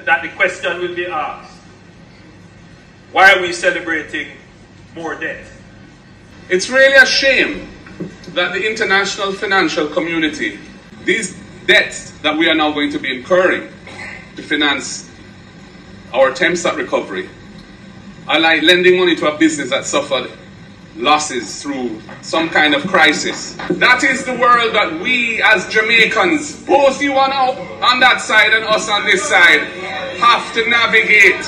that the question will be asked, why are we celebrating more debt? It's really a shame that the international financial community, these debts that we are now going to be incurring to finance our attempts at recovery, are like lending money to a business that suffered losses through some kind of crisis. That is the world that we as Jamaicans, both you on that side and us on this side, have to navigate.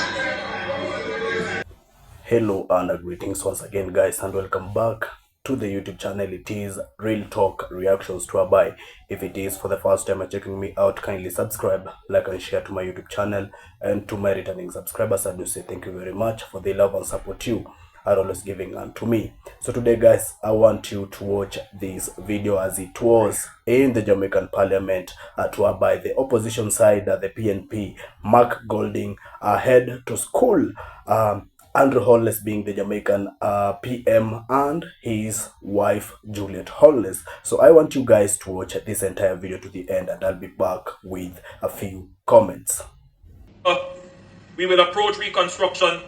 Hello and greetings once again, guys, and welcome back to the YouTube channel. It is Real Talk Reactions to a Buy. If it is for the first time checking me out, kindly subscribe, like and share to my YouTube channel, and to my returning subscribers, I do say thank you very much for the love and support you are always giving unto me. So today, guys, I want you to watch this video as it was in the Jamaican Parliament whereby the opposition side, the PNP, Mark Golding, head to school. Andrew Holness being the Jamaican PM and his wife Juliette Holness. So I want you guys to watch this entire video to the end, and I'll be back with a few comments. We will approach reconstruction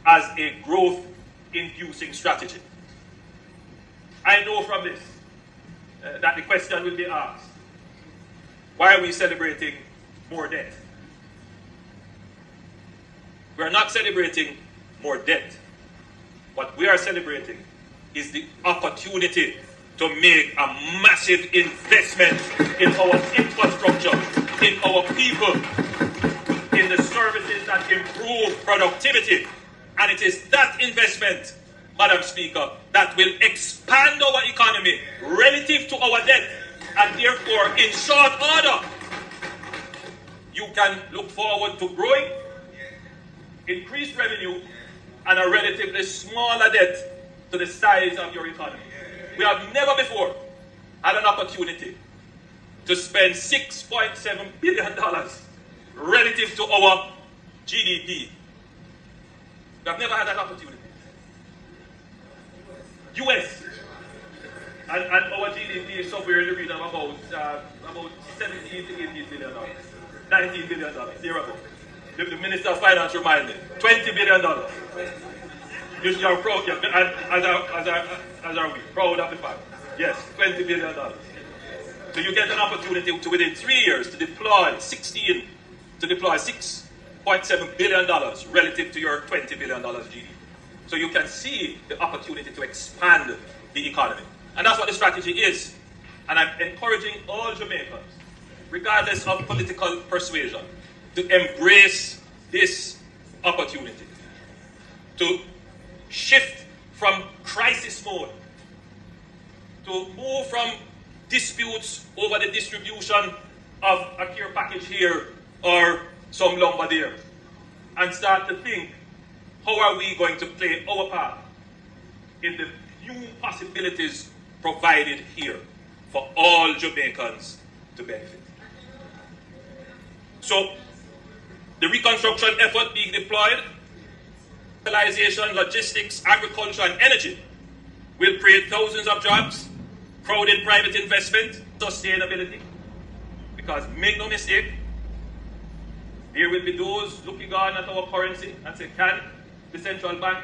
as a growth-inducing strategy. I know from this that the question will be asked, why are we celebrating more debt? We are not celebrating more debt. What we are celebrating is the opportunity to make a massive investment in our infrastructure, in our people, in the services that improve productivity. And it is that investment, Madam Speaker, that will expand our economy relative to our debt. And therefore, in short order, you can look forward to growing, increased revenue, and a relatively smaller debt to the size of your economy. We have never before had an opportunity to spend $6.7 billion relative to our GDP. We have never had that opportunity. US and our GDP is somewhere in the region of about 17 to 18 billion dollars, $19 billion, thereabout. The Minister of Finance reminded me, $20 billion. You are proud, yeah, as are we, proud of the fact. Yes, $20 billion. So you get an opportunity to, within 3 years, to deploy $6.7 billion relative to your $20 billion GDP. So you can see the opportunity to expand the economy. And that's what the strategy is. And I'm encouraging all Jamaicans, regardless of political persuasion, to embrace this opportunity, to shift from crisis mode, to move from disputes over the distribution of a care package here or some lumber there, and start to think, how are we going to play our part in the new possibilities provided here for all Jamaicans to benefit? So, the reconstruction effort being deployed, fertilization, logistics, agriculture, and energy will create thousands of jobs, crowded private investment, sustainability. Because make no mistake, there will be those looking on at our currency and say, can the central bank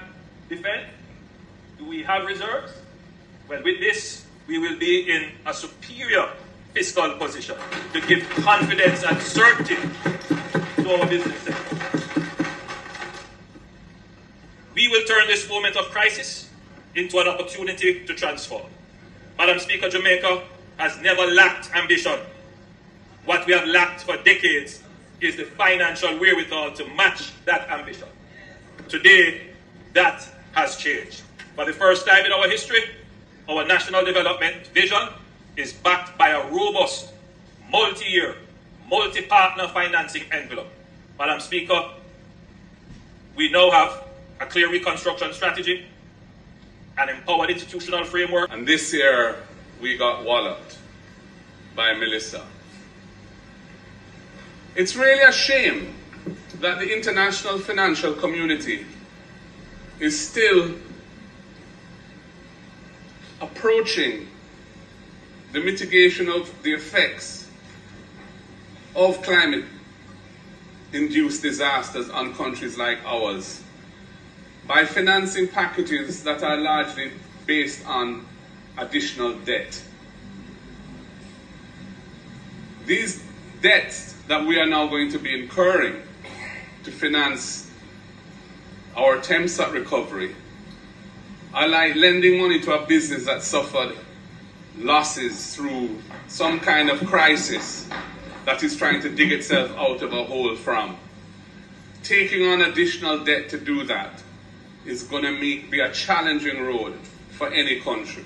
defend? Do we have reserves? Well, with this, we will be in a superior fiscal position to give confidence and certainty to our business sector. We will turn this moment of crisis into an opportunity to transform. Madam Speaker, Jamaica has never lacked ambition. What we have lacked for decades is the financial wherewithal to match that ambition. Today, that has changed. For the first time in our history, our national development vision is backed by a robust, multi-year, multi-partner financing envelope. Madam Speaker, we now have a clear reconstruction strategy, an empowered institutional framework. And this year, we got walloped by Melissa. It's really a shame that the international financial community is still approaching the mitigation of the effects of climate induce disasters on countries like ours by financing packages that are largely based on additional debt. These debts that we are now going to be incurring to finance our attempts at recovery are like lending money to a business that suffered losses through some kind of crisis that is trying to dig itself out of a hole from. Taking on additional debt to do that is going to be a challenging road for any country.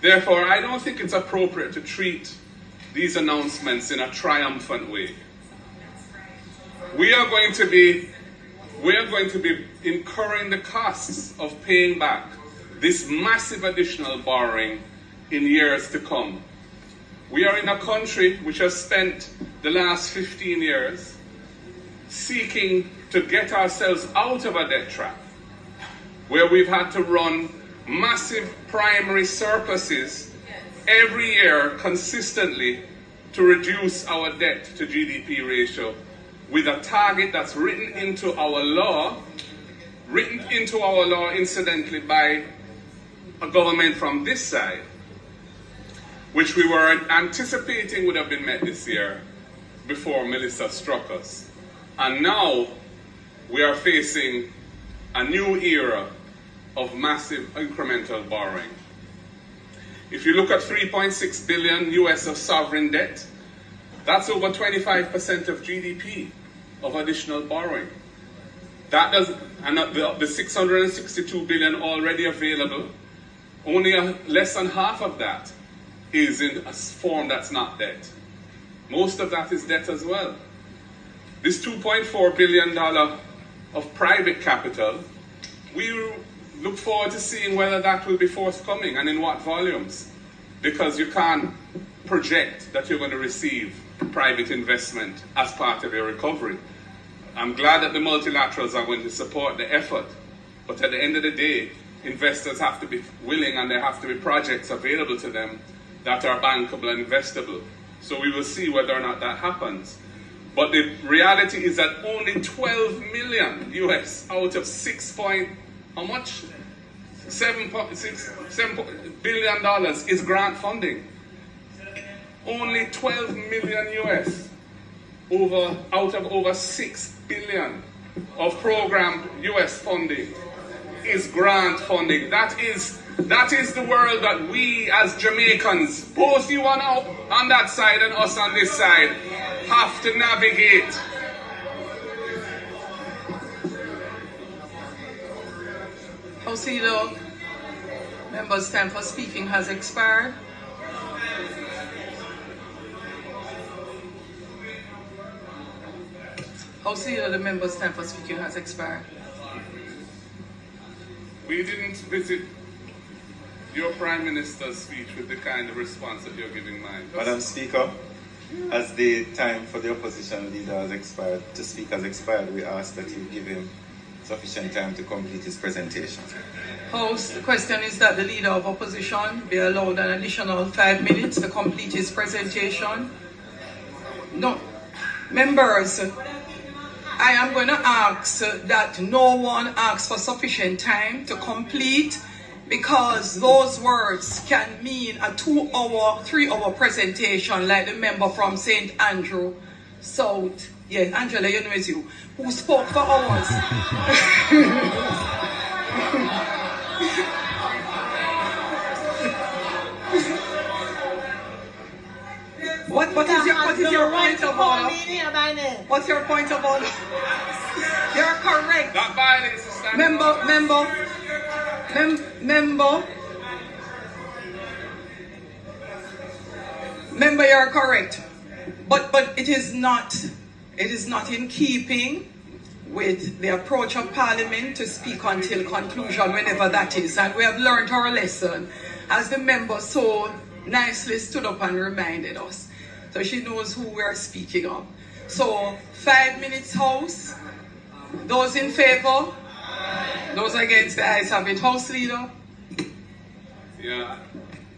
Therefore, I don't think it's appropriate to treat these announcements in a triumphant way. We are going to be incurring the costs of paying back this massive additional borrowing in years to come. We are in a country which has spent the last 15 years seeking to get ourselves out of a debt trap, where we've had to run massive primary surpluses every year consistently to reduce our debt to GDP ratio, with a target that's written into our law incidentally by a government from this side, which we were anticipating would have been met this year before Melissa struck us. And now we are facing a new era of massive incremental borrowing. If you look at 3.6 billion US of sovereign debt, that's over 25% of GDP of additional borrowing. That does, and the 662 billion already available, only less than half of that is in a form that's not debt. Most of that is debt as well. This $2.4 billion of private capital, we look forward to seeing whether that will be forthcoming and in what volumes, because you can't project that you're going to receive private investment as part of your recovery. I'm glad that the multilaterals are going to support the effort, but at the end of the day, investors have to be willing and there have to be projects available to them that are bankable and investable. So we will see whether or not that happens. But the reality is that only 12 million US out of $7 billion is grant funding. Only 12 million US out of over 6 billion of programmed US funding is grant funding. That is the world that we as Jamaicans, both you on that side and us on this side, have to navigate. House members' time for speaking has expired. House Leader, the members' time for speaking has expired. We didn't visit your Prime Minister's speech with the kind of response that you're giving mine. Madam Speaker, as the time for the opposition leader has expired, we ask that you give him sufficient time to complete his presentation. House, the question is that the Leader of Opposition be allowed an additional 5 minutes to complete his presentation. No, members, I am going to ask that no one asks for sufficient time to complete, because those words can mean a 2-hour, 3-hour presentation like the member from St. Andrew South. Yes, Angela, you know it's you, who spoke for hours. What is your point of order? What's your point of order? You're correct. That violence is standing Member, you're correct. But it is not in keeping with the approach of Parliament to speak until conclusion, whenever that is. And we have learned our lesson, as the member so nicely stood up and reminded us. So she knows who we are speaking of. So 5 minutes, House. Those in favor? Those against, the ayes have it. House Leader? Yeah,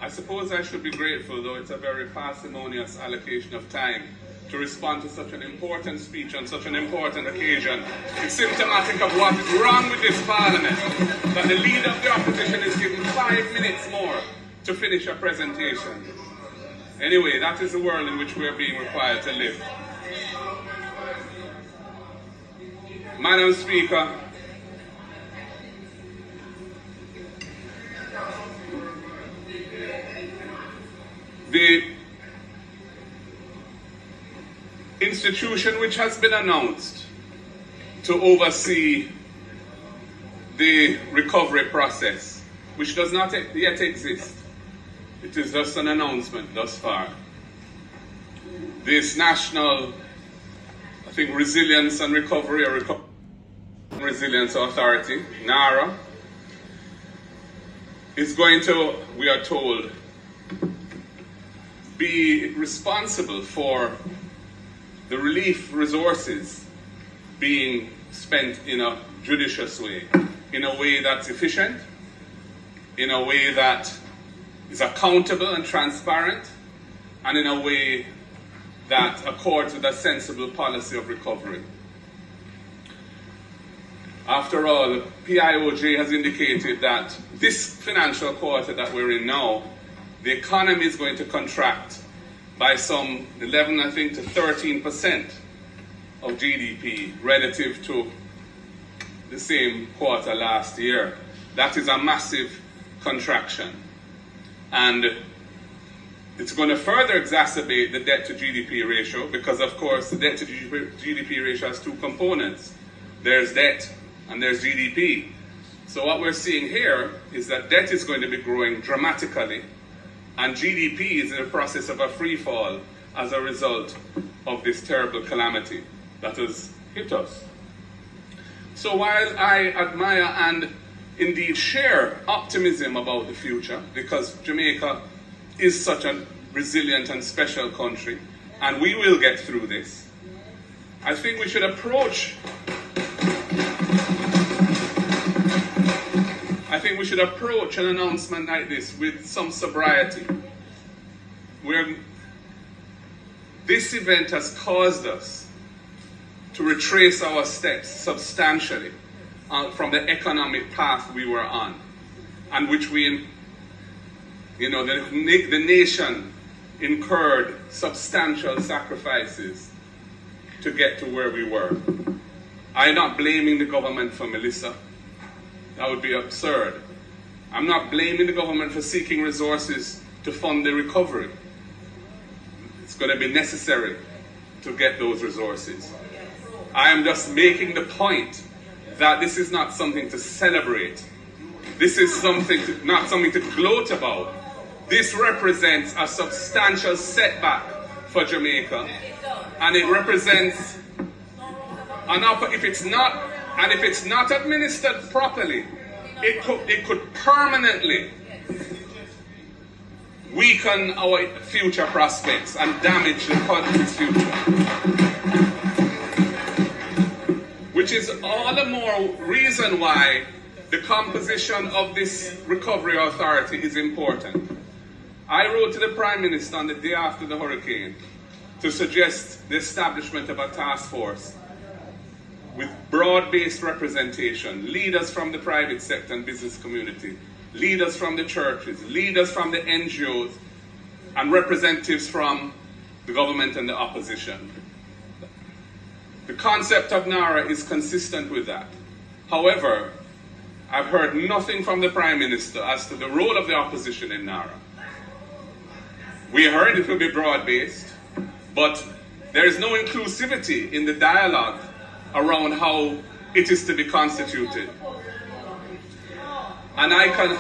I suppose I should be grateful, though it's a very parsimonious allocation of time. to respond to such an important speech on such an important occasion. It's symptomatic of what is wrong with this parliament, that the leader of the opposition is given 5 minutes more to finish a presentation. Anyway, that is the world in which we are being required to live. Madam Speaker, the institution which has been announced to oversee the recovery process, which does not yet exist. It is just an announcement thus far. This National, I think, Resilience and Recovery or Resilience Authority, NARA, is going to, we are told, be responsible for the relief resources being spent in a judicious way, in a way that's efficient, in a way that is accountable and transparent, and in a way that accords with a sensible policy of recovery. After all, the PIOJ has indicated that this financial quarter that we're in now, the economy is going to contract by some 11, I think, to 13% of GDP relative to the same quarter last year. That is a massive contraction. And it's going to further exacerbate the debt to GDP ratio because, of course, the debt to GDP ratio has two components. There's debt and there's GDP. So what we're seeing here is that debt is going to be growing dramatically and GDP is in the process of a free fall as a result of this terrible calamity that has hit us. So while I admire and indeed share optimism about the future, because Jamaica is such a resilient and special country, and we will get through this, I think we should approach an announcement like this with some sobriety. This event has caused us to retrace our steps substantially from the economic path we were on, and which the nation incurred substantial sacrifices to get to where we were. I'm not blaming the government for Melissa. That would be absurd. I'm not blaming the government for seeking resources to fund the recovery. It's going to be necessary to get those resources. I am just making the point that this is not something to celebrate. This is not something to gloat about. This represents a substantial setback for Jamaica, and it represents if it's not administered properly, it could permanently weaken our future prospects and damage the country's future. Which is all the more reason why the composition of this recovery authority is important. I wrote to the Prime Minister on the day after the hurricane to suggest the establishment of a task force with broad-based representation, leaders from the private sector and business community, leaders from the churches, leaders from the NGOs, and representatives from the government and the opposition. The concept of NARA is consistent with that. However, I've heard nothing from the Prime Minister as to the role of the opposition in NARA. We heard it will be broad-based, but there is no inclusivity in the dialogue around how it is to be constituted. And I can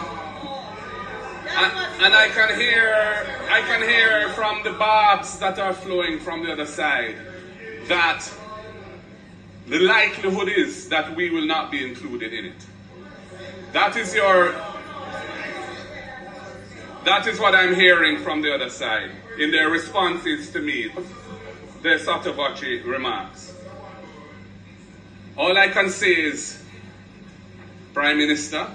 hear from the barbs that are flowing from the other side that the likelihood is that we will not be included in it. That is what I'm hearing from the other side in their responses to me, their sotto voce remarks. All I can say is, Prime Minister,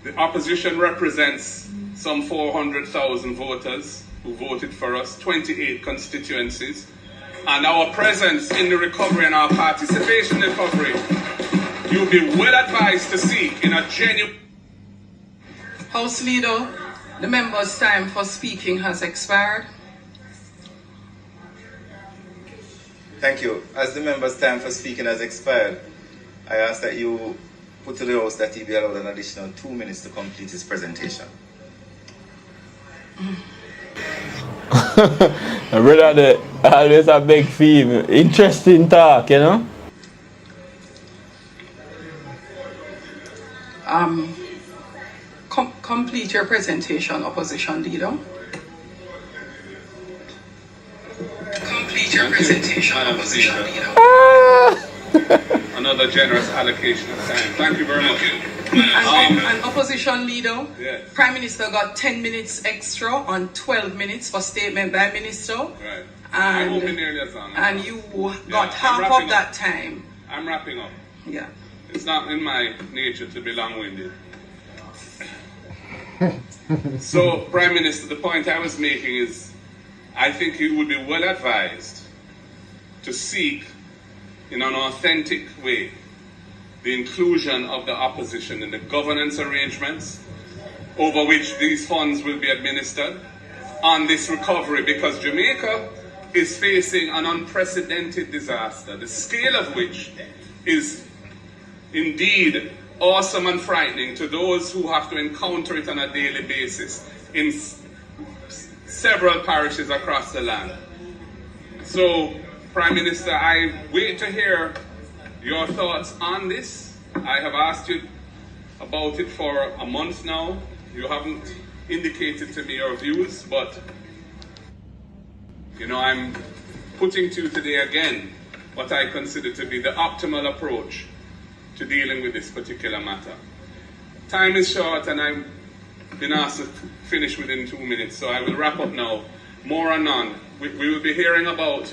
the opposition represents some 400,000 voters who voted for us, 28 constituencies, and our presence in the recovery and our participation in the recovery, you'll be well advised to seek in a genuine... House Leader, the member's time for speaking has expired. Thank you. As the member's time for speaking has expired, I ask that you put to the House that he be allowed an additional 2 minutes to complete his presentation. Brother, always a big theme. Interesting talk, you know? Complete your presentation, Opposition Leader. Complete your presentation, Opposition Leader. Another generous allocation of time. Thank you very much. And Opposition Leader, Yes. Prime Minister got 10 minutes extra on 12 minutes for statement by Minister. Right. I won't be nearly as long. And you got I'm half wrapping of that up. time. I'm wrapping up. Yeah. It's not in my nature to be long-winded. So, Prime Minister, the point I was making is, I think you would be well advised to seek, in an authentic way, the inclusion of the opposition in the governance arrangements over which these funds will be administered on this recovery, because Jamaica is facing an unprecedented disaster, the scale of which is indeed awesome and frightening to those who have to encounter it on a daily basis in several parishes across the land. So, Prime Minister, I wait to hear your thoughts on this. I have asked you about it for a month now. You haven't indicated to me your views, but you know, I'm putting to you today again what I consider to be the optimal approach to dealing with this particular matter. Time is short and I've been asked to finish within 2 minutes, so I will wrap up now. More on none. We will be hearing about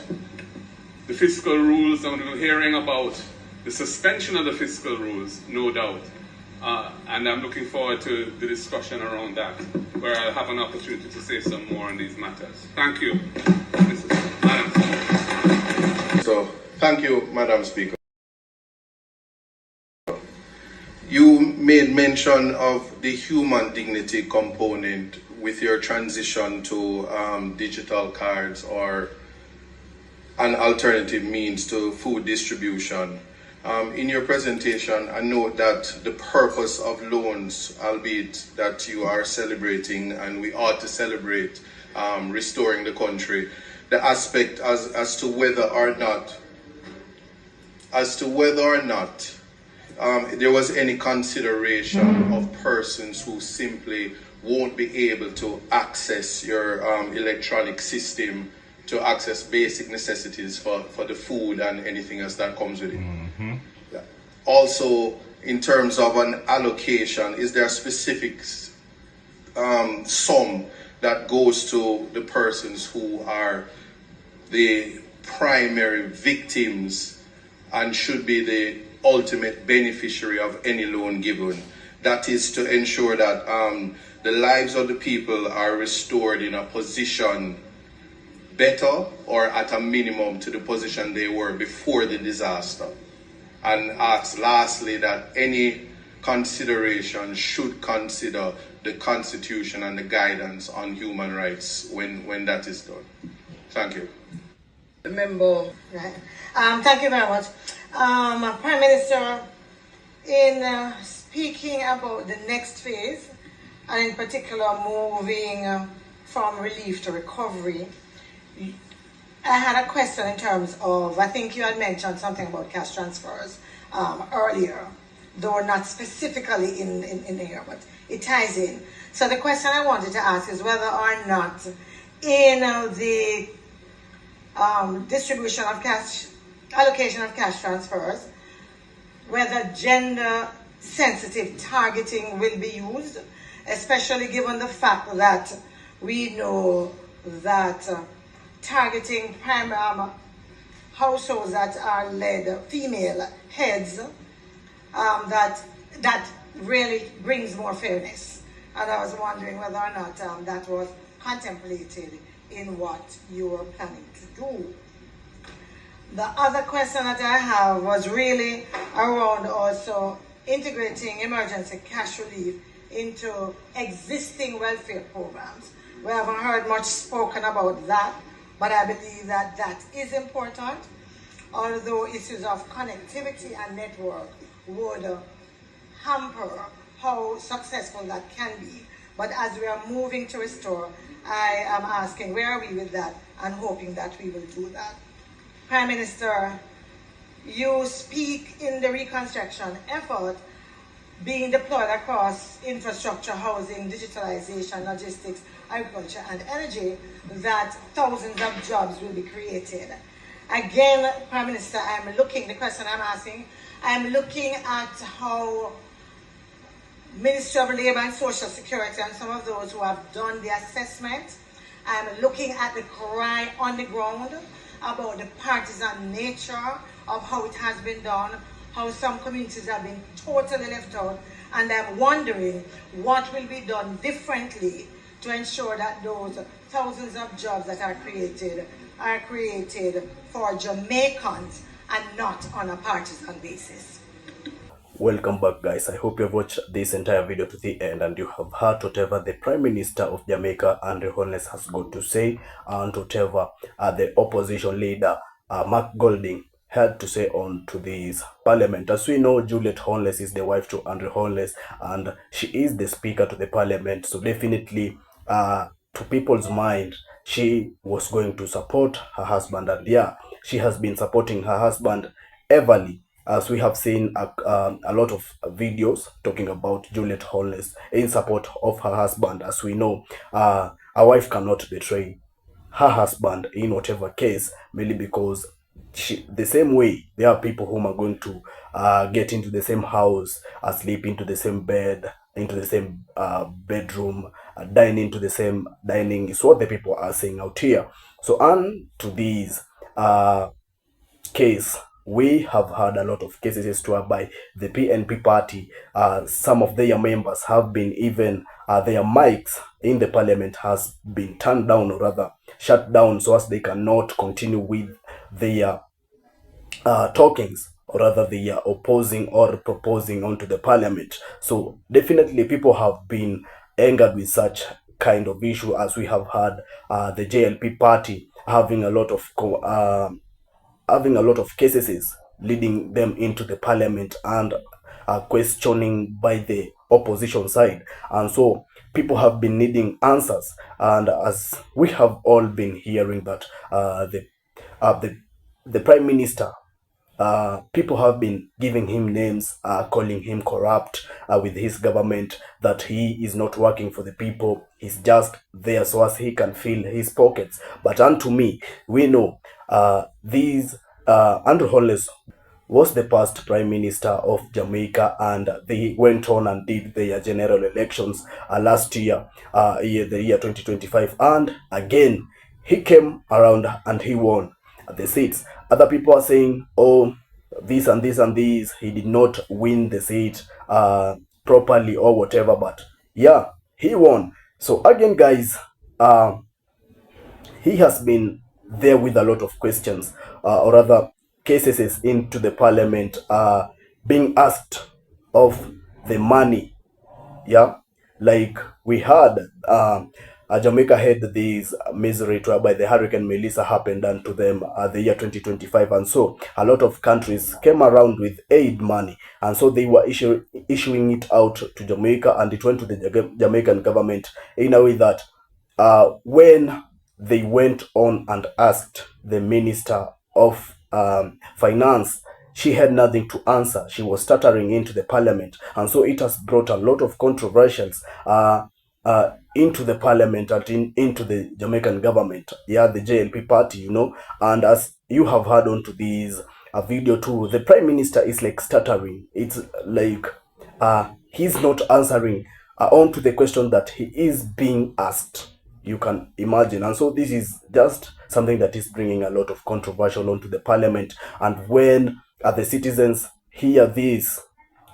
the fiscal rules, and we'll be hearing about the suspension of the fiscal rules, no doubt. And I'm looking forward to the discussion around that, where I'll have an opportunity to say some more on these matters. Thank you, Madam. So, thank you, Madam Speaker. You made mention of the human dignity component with your transition to digital cards or an alternative means to food distribution. In your presentation, I note that the purpose of loans, albeit that you are celebrating, and we ought to celebrate restoring the country, the aspect as to whether or not there was any consideration of persons who simply won't be able to access your electronic system to access basic necessities for the food and anything else that comes with it. Mm-hmm. Yeah. Also, in terms of an allocation, is there a specific sum that goes to the persons who are the primary victims and should be the ultimate beneficiary of any loan given? That is to ensure that the lives of the people are restored in a position better or at a minimum to the position they were before the disaster. And ask lastly that any consideration should consider the Constitution and the guidance on human rights when that is done. Thank you. The member. Right. Thank you very much. Prime Minister, in speaking about the next phase, and in particular moving from relief to recovery, I had a question in terms of, I think you had mentioned something about cash transfers earlier, though not specifically in here, but it ties in. So the question I wanted to ask is whether or not in the distribution of cash, allocation of cash transfers, whether gender-sensitive targeting will be used, especially given the fact that we know that targeting households that are led female heads, that really brings more fairness. And I was wondering whether or not that was contemplated in what you are planning to do. The other question that I have was really around also integrating emergency cash relief into existing welfare programs. We haven't heard much spoken about that, but I believe that that is important, although issues of connectivity and network would hamper how successful that can be. But as we are moving to restore, I am asking, where are we with that, and hoping that we will do that. Prime Minister, you speak in the reconstruction effort being deployed across infrastructure, housing, digitalization, logistics, agriculture, and energy, that thousands of jobs will be created. Again, Prime Minister, the question I'm asking, I'm looking at how Ministry of Labour and Social Security and some of those who have done the assessment, I'm looking at the cry on the ground about the partisan nature of how it has been done, how some communities have been totally left out, and I'm wondering what will be done differently to ensure that those thousands of jobs that are created for Jamaicans and not on a partisan basis. Welcome back, guys. I hope you have watched this entire video to the end and you have heard whatever the Prime Minister of Jamaica, Holness, has got to say, and whatever the opposition leader, Mark Golding, had to say on to this parliament. As we know, Juliette Holness is the wife to Holness, and she is the speaker to the parliament. So definitely, to people's mind, she was going to support her husband, and yeah, she has been supporting her husband everly. As we have seen a lot of videos talking about Juliette Holness in support of her husband. As we know, a wife cannot betray her husband in whatever case, merely because the same way there are people whom are going to get into the same house, sleep into the same bed, into the same bedroom, dine into the same dining, is what the people are saying out here. So on to these case, we have had a lot of cases whereby the PNP party, some of their members have been even, their mics in the parliament has been turned down, or rather shut down, so as they cannot continue with their talkings, or rather they are opposing or proposing onto the parliament. So definitely people have been angered with such kind of issue, as we have had the JLP party having a lot of cases leading them into the parliament and questioning by the opposition side. And so people have been needing answers, and as we have all been hearing that the prime minister, people have been giving him names, calling him corrupt with his government, that he is not working for the people, he's just there so as he can fill his pockets. But unto me, we know Holness was the past Prime Minister of Jamaica, and they went on and did their general elections last year, the year 2025, and again he came around and he won the seats. Other people are saying, oh, this and this and this, he did not win the seat properly or whatever, but yeah, he won. So again, guys, he has been there with a lot of questions, or rather cases into the parliament, being asked of the money. Yeah, like we had Jamaica had this misery whereby the Hurricane Melissa happened unto them the year 2025, and so a lot of countries came around with aid money, and so they were issuing it out to Jamaica, and it went to the Jamaican government in a way that when they went on and asked the Minister of Finance, she had nothing to answer. She was stuttering into the parliament, and so it has brought a lot of controversials into the parliament and into the Jamaican government. Yeah, the JLP party, you know. And as you have heard onto this video too, the Prime Minister is like stuttering. It's like he's not answering onto the question that he is being asked. You can imagine. And so this is just something that is bringing a lot of controversy onto the parliament. And when the citizens hear this,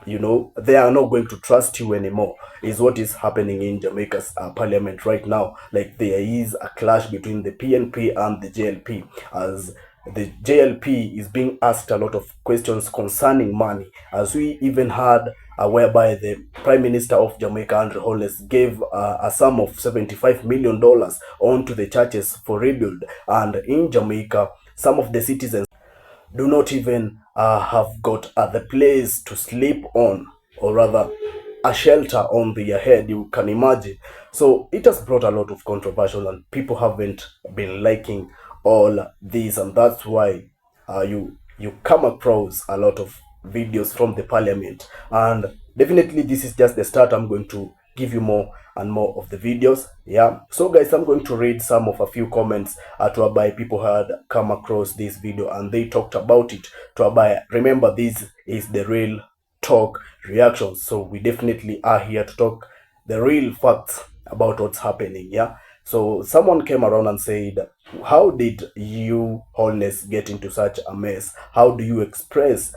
you know, they are not going to trust you anymore, is what is happening in Jamaica's parliament right now. Like, there is a clash between the PNP and the JLP, as the JLP is being asked a lot of questions concerning money, as we even had whereby the Prime Minister of Jamaica, Holness, gave a sum of $75 million onto the churches for rebuild. And in Jamaica, some of the citizens do not even have got the place to sleep on, or rather a shelter on their head, you can imagine. So it has brought a lot of controversial, and people haven't been liking all this, and that's why you come across a lot of videos from the parliament. And definitely this is just the start. I'm going to give you more and more of the videos. Yeah, so guys, I'm going to read some of a few comments to whereby people had come across this video and they talked about it. To whereby, remember, this is the real talk reactions, so we definitely are here to talk the real facts about what's happening. Yeah, so someone came around and said, how did you, Holness, get into such a mess? How do you express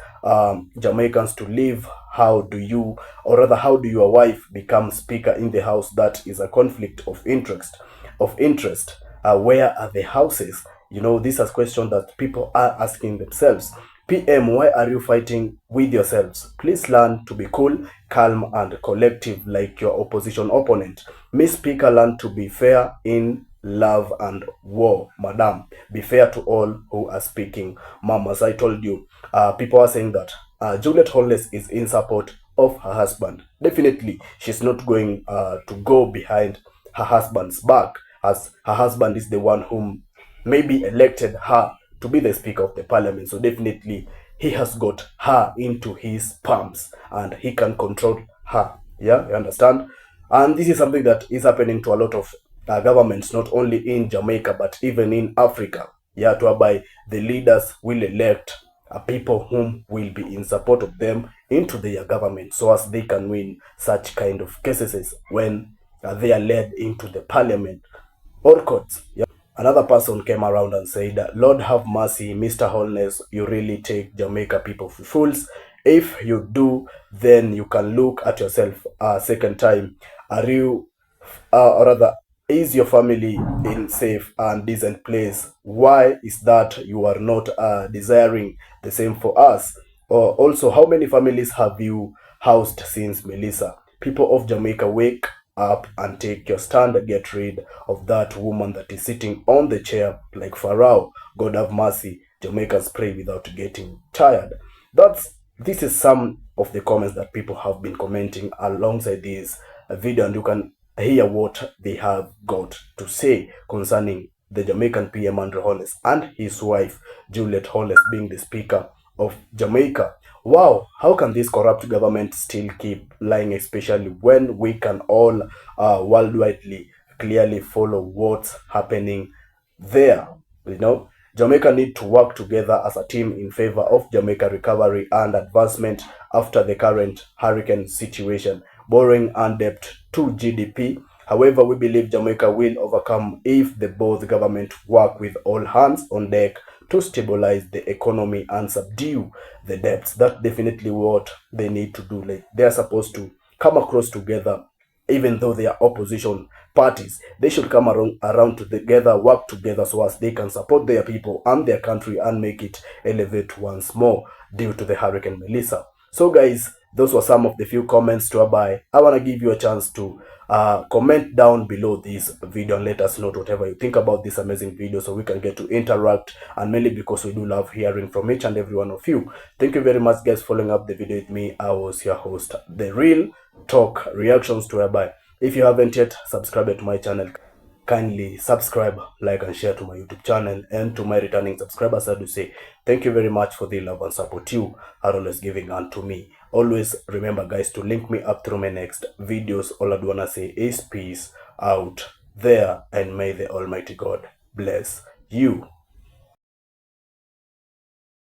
Jamaicans to live? How do you, or rather, how do your wife become speaker in the house? That is a conflict of interest. Where are the houses? You know, this is a question that people are asking themselves. PM, why are you fighting with yourselves? Please learn to be cool, calm, and collective like your opposition opponent. Miss Speaker, learn to be fair in love and war. Madam, be fair to all who are speaking. Mom, as I told you, people are saying that Juliette Holness is in support of her husband. Definitely, she's not going to go behind her husband's back, as her husband is the one whom maybe elected her to be the Speaker of the Parliament. So definitely he has got her into his palms and he can control her. Yeah, you understand? And this is something that is happening to a lot of governments, not only in Jamaica but even in Africa. Yeah, to whereby the leaders will elect people whom will be in support of them into their government, so as they can win such kind of cases when they are led into the parliament or courts. Yeah. Another person came around and said, Lord have mercy, Mr. Holness, you really take Jamaica people for fools. If you do, then you can look at yourself a second time. Are you, or rather, is your family in safe and decent place? Why is that you are not desiring the same for us? Or also, how many families have you housed since Melissa? People of Jamaica, wake up and take your stand. Get rid of that woman that is sitting on the chair like Pharaoh. God have mercy. Jamaicans pray without getting tired. This is some of the comments that people have been commenting alongside this video, and you can hear what they have got to say concerning the Jamaican PM Holness and his wife Juliette Holness being the Speaker of Jamaica. Wow, how can this corrupt government still keep lying, especially when we can all worldwidely clearly follow what's happening there? You know, Jamaica need to work together as a team in favor of Jamaica recovery and advancement after the current hurricane situation, borrowing and debt to GDP. However, we believe Jamaica will overcome if the both government work with all hands on deck to stabilize the economy and subdue the debts. That's definitely what they need to do. Like, they're supposed to come across together, even though they are opposition parties. They should come around together, work together, so as they can support their people and their country and make it elevate once more due to the Hurricane Melissa. So guys, those were some of the few comments to whereby I want to give you a chance to comment down below this video and let us know whatever you think about this amazing video, so we can get to interact, and mainly because we do love hearing from each and every one of you. Thank you very much guys for following up the video with me. I was your host, The Real Talk Reactions, to whereby if you haven't yet subscribed to my channel, kindly subscribe, like and share to my YouTube channel. And to my returning subscribers, I do say thank you very much for the love and support you are always giving unto me. Always remember guys to link me up through my next videos. All I do wanna say is peace out there, and may the Almighty God bless you.